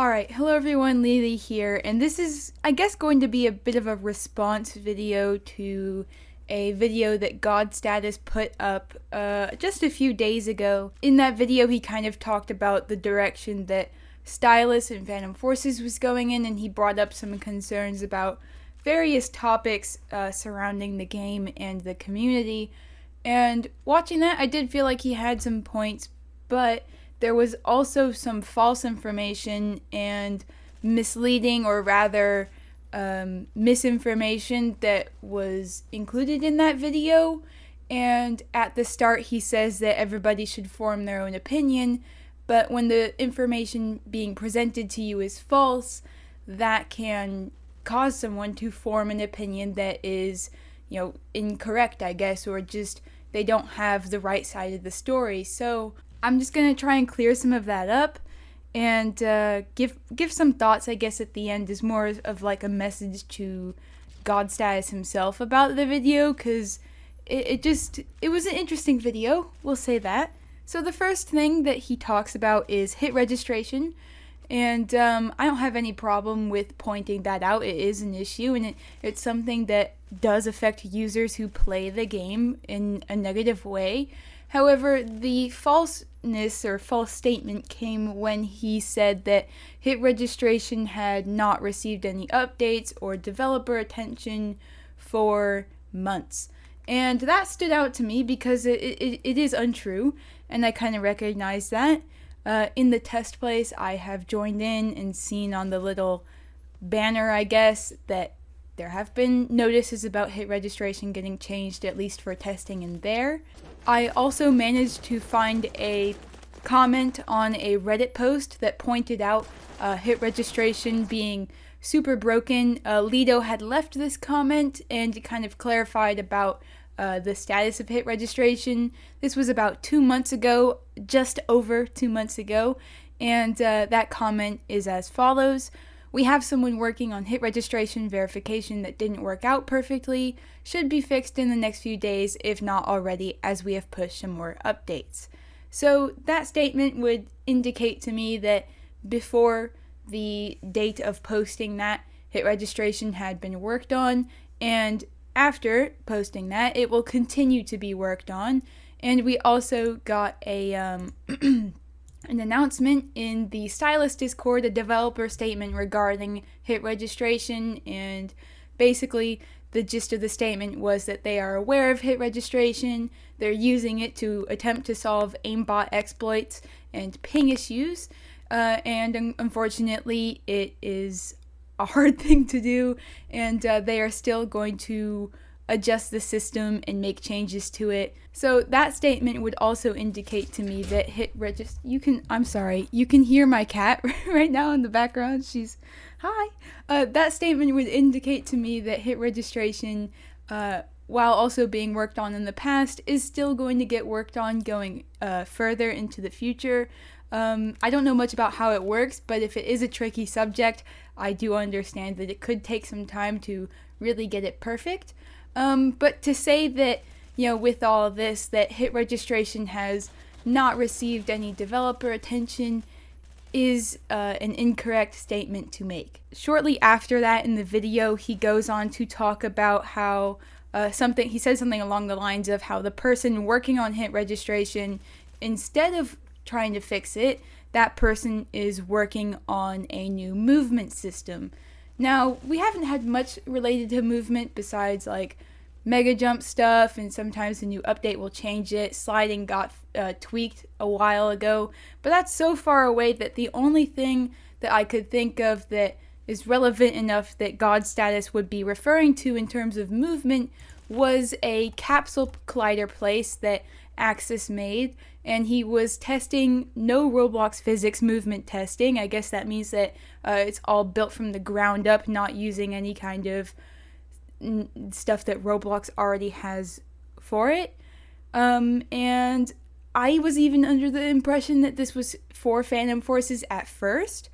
Alright, hello everyone, leelee here, and this is, I guess, going to be a bit of a response video to a video that Godstatus put up just a few days ago. In that video, he kind of talked about the direction that Stylis and Phantom Forces was going in, and he brought up some concerns about various topics surrounding the game and the community. And watching that, I did feel like he had some points, but there was also some false information and misleading, or rather misinformation that was included in that video. And at the start he says that everybody should form their own opinion, but when the information being presented to you is false, that can cause someone to form an opinion that is, incorrect, I guess, or just they don't have the right side of the story. So I'm just going to try and clear some of that up and give some thoughts, I guess, at the end is more of like a message to Godstatus himself about the video, because it was an interesting video, we'll say that. So the first thing that he talks about is hit registration, and I don't have any problem with pointing that out. It is an issue, and it's something that does affect users who play the game in a negative way. However, the falseness or false statement came when he said that hit registration had not received any updates or developer attention for months. And that stood out to me because it is untrue, and I kind of recognize that. In the test place, I have joined in and seen on the little banner, I guess, that there have been notices about hit registration getting changed, at least for testing in there. I also managed to find a comment on a Reddit post that pointed out hit registration being super broken. Lido had left this comment and kind of clarified about the status of hit registration. This was about 2 months ago, just over 2 months ago, and that comment is as follows. We have someone working on hit registration verification that didn't work out perfectly, should be fixed in the next few days, if not already, as we have pushed some more updates. So that statement would indicate to me that before the date of posting that, hit registration had been worked on, and after posting that, it will continue to be worked on. And we also got a an announcement in the Stylis Discord, a developer statement regarding hit registration, and basically the gist of the statement was that they are aware of hit registration, they're using it to attempt to solve aimbot exploits and ping issues, and unfortunately it is a hard thing to do, and they are still going to adjust the system and make changes to it. So that statement would also indicate to me that you can hear my cat right now in the background. She's, hi. That statement would indicate to me that hit registration, while also being worked on in the past, is still going to get worked on going further into the future. I don't know much about how it works, but if it is a tricky subject, I do understand that it could take some time to really get it perfect. But to say that, with all of this, that hit registration has not received any developer attention is an incorrect statement to make. Shortly after that in the video, he goes on to talk about how he says something along the lines of how the person working on hit registration, instead of trying to fix it, that person is working on a new movement system. Now, we haven't had much related to movement besides like mega jump stuff, and sometimes a new update will change it. Sliding got tweaked a while ago, but that's so far away that the only thing that I could think of that is relevant enough that Godstatus would be referring to in terms of movement was a Capsule Collider place that Axis made, and he was testing no Roblox physics movement testing. I guess that means that it's all built from the ground up, not using any kind of stuff that Roblox already has for it. And I was even under the impression that this was for Phantom Forces at first.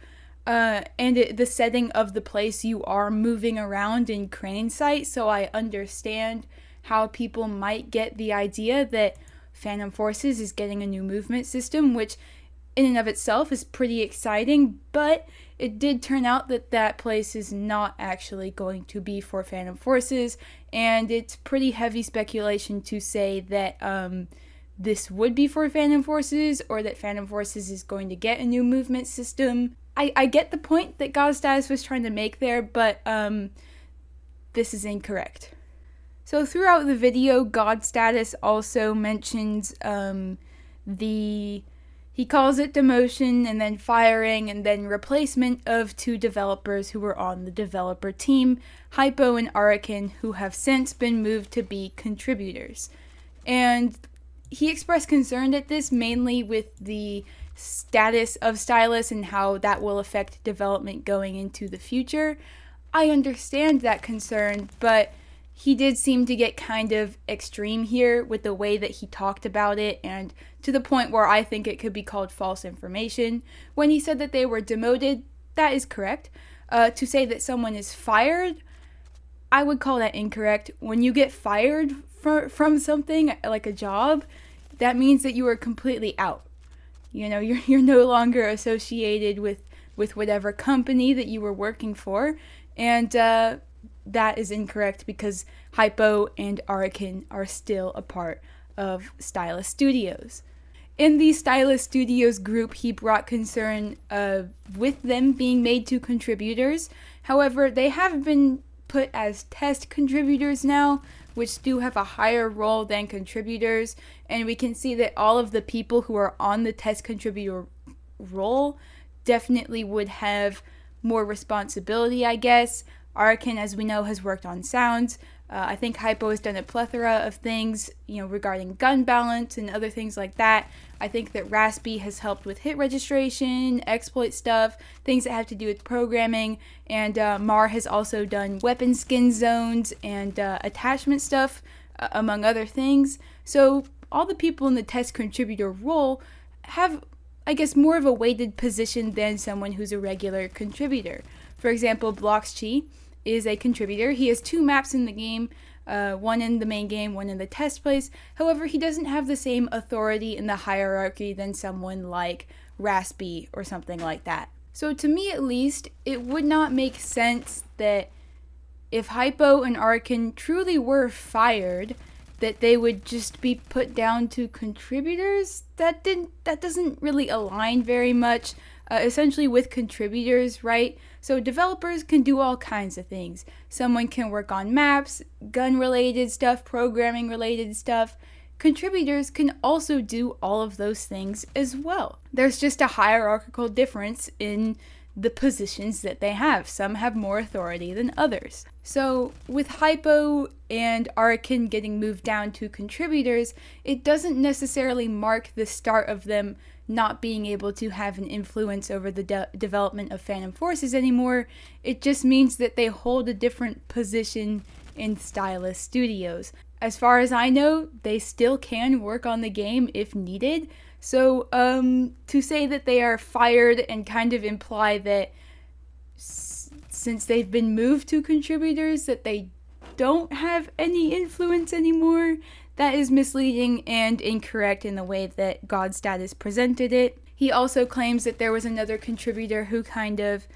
And the setting of the place, you are moving around in crane sight, so I understand how people might get the idea that Phantom Forces is getting a new movement system, which in and of itself is pretty exciting, but it did turn out that that place is not actually going to be for Phantom Forces, and it's pretty heavy speculation to say that this would be for Phantom Forces, or that Phantom Forces is going to get a new movement system. I get the point that Godstatus was trying to make there, but this is incorrect. So throughout the video, Godstatus also mentions he calls it demotion and then firing and then replacement of 2 developers who were on the developer team, Hypo and Arakin, who have since been moved to be contributors. And he expressed concern at this, mainly with the status of Stylis and how that will affect development going into the future. I understand that concern, but he did seem to get kind of extreme here with the way that he talked about it, and to the point where I think it could be called false information. When he said that they were demoted, that is correct. To say that someone is fired, I would call that incorrect. When you get fired from something, like a job, that means that you are completely out. You know, you're no longer associated with whatever company that you were working for, and that is incorrect because Hypo and Arakin are still a part of Stylis Studios. In the Stylis Studios group, he brought concern with them being made to contributors. However, they have been put as test contributors now, which do have a higher role than contributors, and we can see that all of the people who are on the test contributor role definitely would have more responsibility, I guess. Arakin, as we know, has worked on sounds. I think Hypo has done a plethora of things, regarding gun balance and other things like that. I think that Raspy has helped with hit registration, exploit stuff, things that have to do with programming, and Mar has also done weapon skin zones and attachment stuff, among other things. So all the people in the test contributor role have, I guess, more of a weighted position than someone who's a regular contributor. For example, Bloxchi is a contributor. He has 2 maps in the game, one in the main game, one in the test place. However, he doesn't have the same authority in the hierarchy than someone like Raspy or something like that. So to me at least, it would not make sense that if Hypo and Arakin truly were fired, that they would just be put down to contributors. That doesn't really align very much, essentially with contributors, right? So developers can do all kinds of things. Someone can work on maps, gun-related stuff, programming-related stuff. Contributors can also do all of those things as well. There's just a hierarchical difference in the positions that they have. Some have more authority than others. So with Hypo and Arakin getting moved down to contributors, it doesn't necessarily mark the start of them not being able to have an influence over the development of Phantom Forces anymore. It just means that they hold a different position in Stylis Studios. As far as I know, they still can work on the game if needed. So to say that they are fired and kind of imply that since they've been moved to contributors that they don't have any influence anymore, that is misleading and incorrect in the way that Godstatus presented it. He also claims that there was another contributor who kind of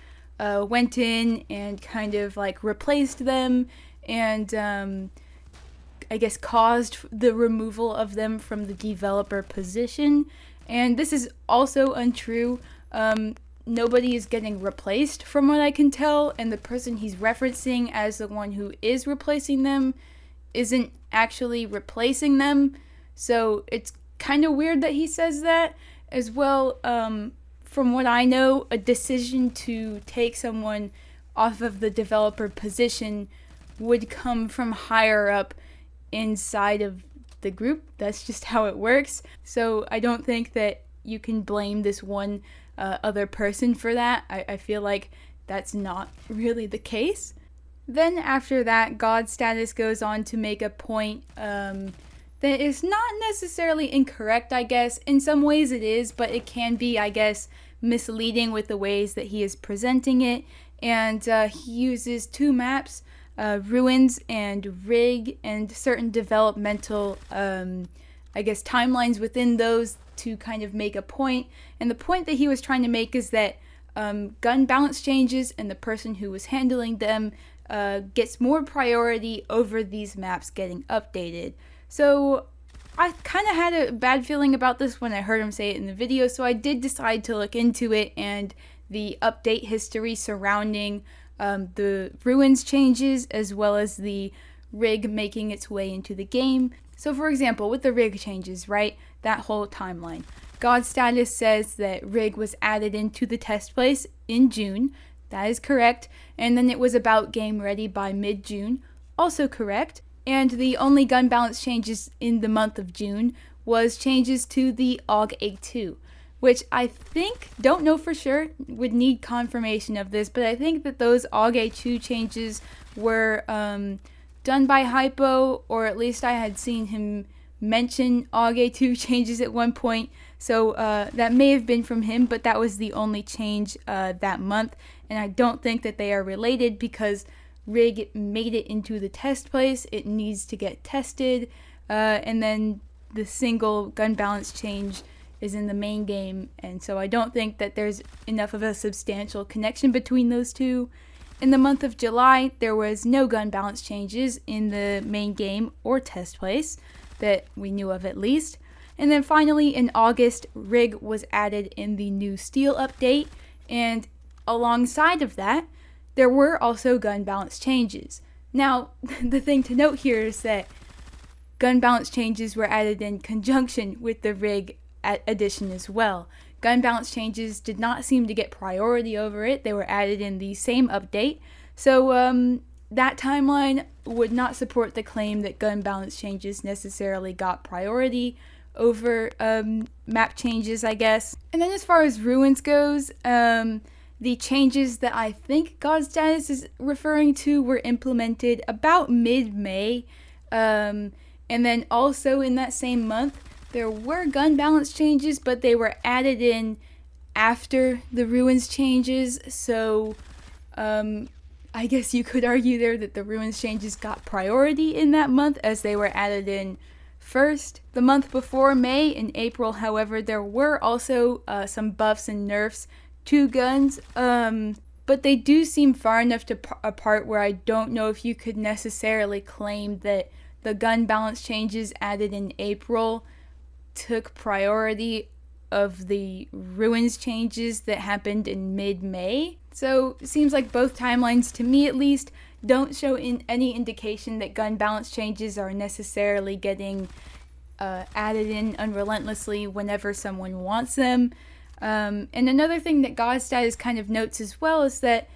went in and kind of like replaced them and I guess caused the removal of them from the developer position. And this is also untrue. Nobody is getting replaced from what I can tell, and the person he's referencing as the one who is replacing them isn't actually replacing them. So it's kind of weird that he says that as well. From what I know, a decision to take someone off of the developer position would come from higher up inside of the group. That's just how it works. So I don't think that you can blame this one other person for that. I feel like that's not really the case. Then after that, Godstatus goes on to make a point that is not necessarily incorrect, I guess. In some ways it is, but it can be, I guess, misleading with the ways that he is presenting it. And he uses 2 maps, Ruins and Rig, and certain developmental I guess, timelines within those to kind of make a point. And the point that he was trying to make is that gun balance changes and the person who was handling them gets more priority over these maps getting updated. So I kind of had a bad feeling about this when I heard him say it in the video, so I did decide to look into it and the update history surrounding the ruins changes as well as the rig making its way into the game. So for example, with the rig changes, right, that whole timeline, Godstatus says that rig was added into the test place in June. That is correct. And then it was about game ready by mid-June. Also correct. And the only gun balance changes in the month of June was changes to the AUG A2, which I think, don't know for sure, would need confirmation of this, but I think that those AUG A2 changes were done by Hypo, or at least I had seen him mention AUG A2 changes at one point. So that may have been from him, but that was the only change that month. And I don't think that they are related because rig made it into the test place. It needs to get tested. And then the single gun balance change is in the main game. And so I don't think that there's enough of a substantial connection between those two. In the month of July, there was no gun balance changes in the main game or test place that we knew of at least. And then finally in August, rig was added in the new steel update, and alongside of that, there were also gun balance changes. Now, the thing to note here is that gun balance changes were added in conjunction with the rig addition as well. Gun balance changes did not seem to get priority over it. They were added in the same update. So that timeline would not support the claim that gun balance changes necessarily got priority over map changes, I guess. And then as far as ruins goes, the changes that I think Godstatus is referring to were implemented about mid-May. And then also in that same month, there were gun balance changes, but they were added in after the ruins changes. So I guess you could argue there that the ruins changes got priority in that month as they were added in first. The month before May, in April, however, there were also some buffs and nerfs to guns, but they do seem far enough apart where I don't know if you could necessarily claim that the gun balance changes added in April took priority of the ruins changes that happened in mid-May. So it seems like both timelines, to me at least, don't show any indication that gun balance changes are necessarily getting added in unrelentlessly whenever someone wants them. And another thing that Godstatus kind of notes as well is that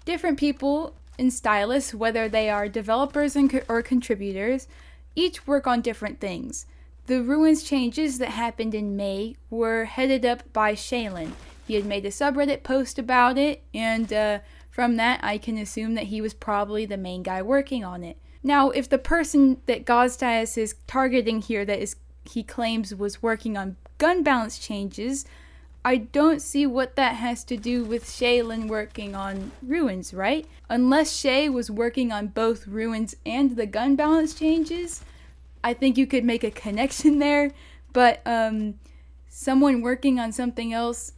different people in Stylis, whether they are developers or contributors, each work on different things. The ruins changes that happened in May were headed up by Shaylin. He had made a subreddit post about it, and from that I can assume that he was probably the main guy working on it. Now, if the person that Godstatus is targeting here he claims was working on gun balance changes, I don't see what that has to do with Shaylin working on ruins, right? Unless Shay was working on both ruins and the gun balance changes, I think you could make a connection there, but someone working on something else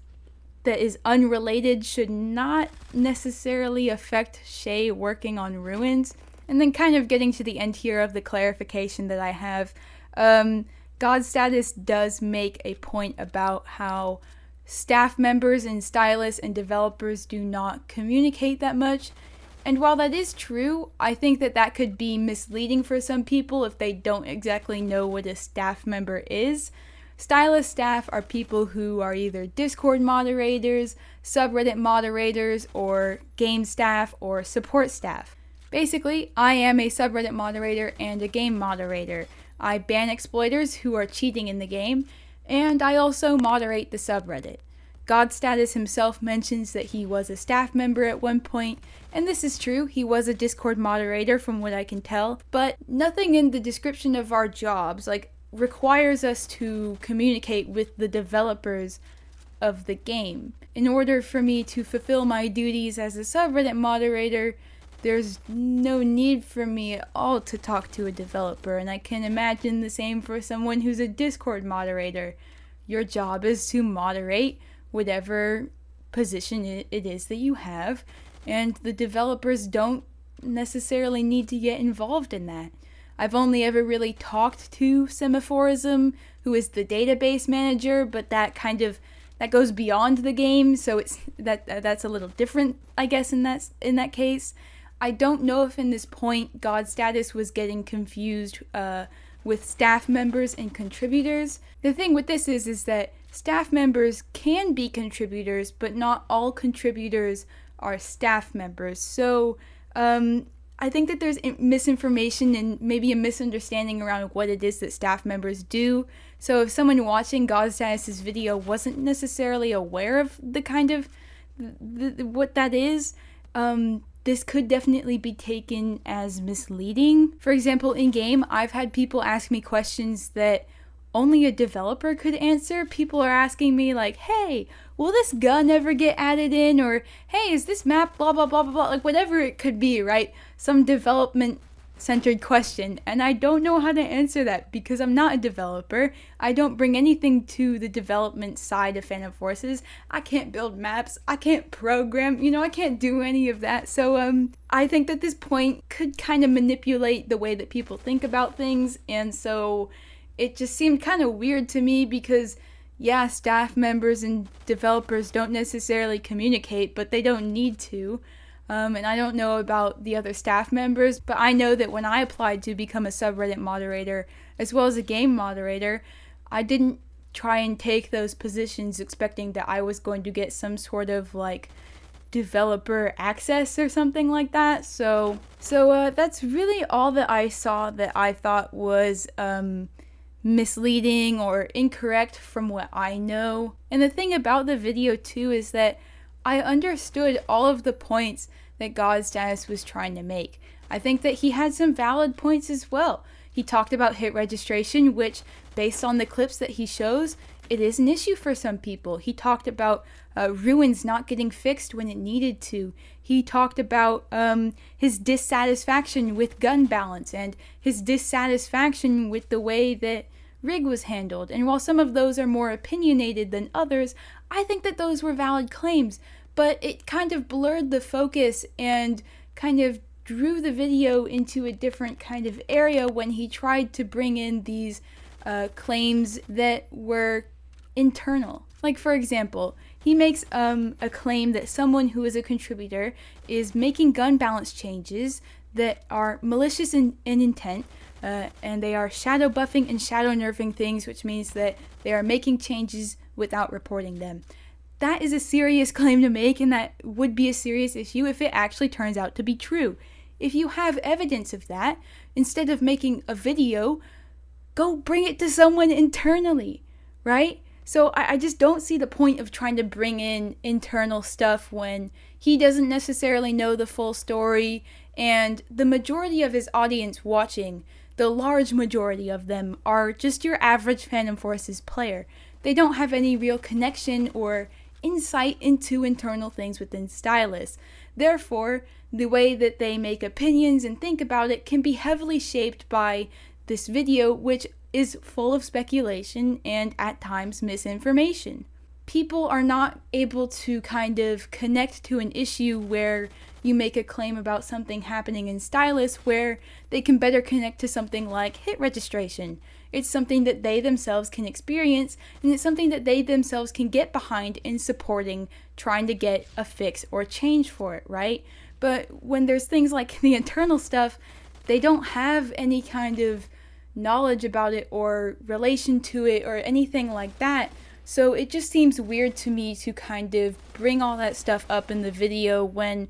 that is unrelated should not necessarily affect Shay working on ruins. And then kind of getting to the end here of the clarification that I have, Godstatus does make a point about how staff members and stylists and developers do not communicate that much. And while that is true, I think that could be misleading for some people if they don't exactly know what a staff member is. Stylist staff are people who are either Discord moderators, subreddit moderators, or game staff or support staff. Basically, I am a subreddit moderator and a game moderator. I ban exploiters who are cheating in the game, and I also moderate the subreddit. Godstatus himself mentions that he was a staff member at one point, and this is true, he was a Discord moderator from what I can tell, but nothing in the description of our jobs requires us to communicate with the developers of the game. In order for me to fulfill my duties as a subreddit moderator, there's no need for me at all to talk to a developer, and I can imagine the same for someone who's a Discord moderator. Your job is to moderate whatever position it is that you have, and the developers don't necessarily need to get involved in that. I've only ever really talked to Semaphorism, who is the database manager, but that goes beyond the game, so that's a little different, I guess, in that case. I don't know if in this point Godstatus was getting confused with staff members and contributors. The thing with this is that staff members can be contributors, but not all contributors are staff members. So I think that there's misinformation and maybe a misunderstanding around what it is that staff members do. So if someone watching Godstatus' video wasn't necessarily aware of the kind of what that is, this could definitely be taken as misleading. For example, in game, I've had people ask me questions that only a developer could answer. People are asking me like, hey, will this gun ever get added in? Or, hey, is this map blah, blah, blah, blah, blah, like whatever it could be, right? Some development-centered question. And I don't know how to answer that because I'm not a developer. I don't bring anything to the development side of Phantom Forces. I can't build maps. I can't program. I can't do any of that. So I think that this point could kind of manipulate the way that people think about things. And so it just seemed kind of weird to me because, yeah, staff members and developers don't necessarily communicate, but they don't need to. And I don't know about the other staff members, but I know that when I applied to become a subreddit moderator, as well as a game moderator, I didn't try and take those positions expecting that I was going to get some sort of, like, developer access or something like that. So that's really all that I saw that I thought was, misleading or incorrect from what I know. And the thing about the video too is that I understood all of the points that Godstatus was trying to make. I think that he had some valid points as well. He talked about hit registration, which, based on the clips that he shows, it is an issue for some people. He talked about ruins not getting fixed when it needed to. He talked about his dissatisfaction with gun balance and his dissatisfaction with the way that rig was handled. And while some of those are more opinionated than others, I think that those were valid claims. But it kind of blurred the focus and kind of drew the video into a different kind of area when he tried to bring in these claims that were internal. Like, for example, he makes a claim that someone who is a contributor is making gun balance changes that are malicious in intent, and they are shadow buffing and shadow nerfing things, which means that they are making changes without reporting them. That is a serious claim to make, and that would be a serious issue if it actually turns out to be true. If you have evidence of that, instead of making a video, go bring it to someone internally, right? So I just don't see the point of trying to bring in internal stuff when he doesn't necessarily know the full story, and the majority of his audience watching, the large majority of them, are just your average Phantom Forces player. They don't have any real connection or insight into internal things within Stylis. Therefore, the way that they make opinions and think about it can be heavily shaped by this video, which is full of speculation and at times misinformation. People are not able to kind of connect to an issue where you make a claim about something happening in Stylis where they can better connect to something like hit registration. It's something that they themselves can experience, and it's something that they themselves can get behind in supporting, trying to get a fix or change for it, right? But when there's things like the internal stuff, they don't have any kind of knowledge about it or relation to it or anything like that. So it just seems weird to me to kind of bring all that stuff up in the video when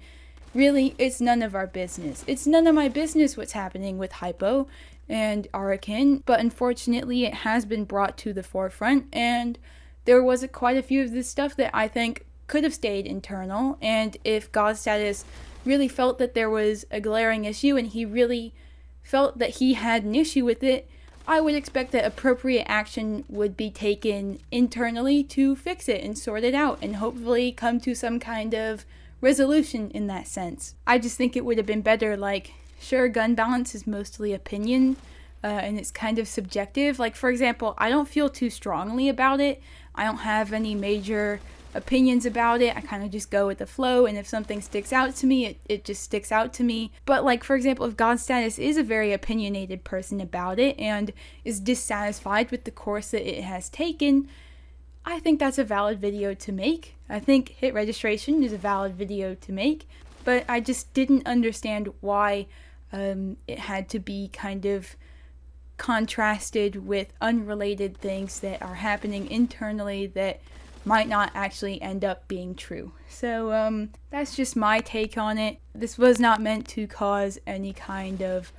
really it's none of our business. It's none of my business what's happening with Hypo and Arakin, but unfortunately it has been brought to the forefront, and there was quite a few of this stuff that I think could have stayed internal, and if Godstatus really felt that there was a glaring issue and he really felt that he had an issue with it, I would expect that appropriate action would be taken internally to fix it and sort it out and hopefully come to some kind of resolution in that sense. I just think it would have been better, like, sure, gun balance is mostly opinion, and it's kind of subjective. Like, for example, I don't feel too strongly about it. I don't have any major opinions about it. I kind of just go with the flow, and if something sticks out to me, it just sticks out to me. But, like, for example, if Godstatus is a very opinionated person about it and is dissatisfied with the course that it has taken, I think that's a valid video to make. I think hit registration is a valid video to make, but I just didn't understand why it had to be kind of contrasted with unrelated things that are happening internally that might not actually end up being true. So that's just my take on it. This was not meant to cause any kind of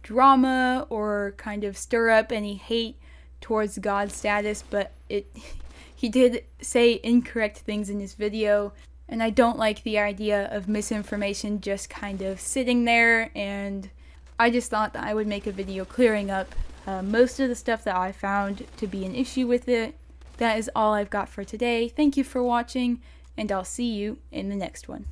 drama or kind of stir up any hate towards Godstatus, but he did say incorrect things in his video, and I don't like the idea of misinformation just kind of sitting there, and I just thought that I would make a video clearing up most of the stuff that I found to be an issue with it. That is all I've got for today. Thank you for watching, and I'll see you in the next one.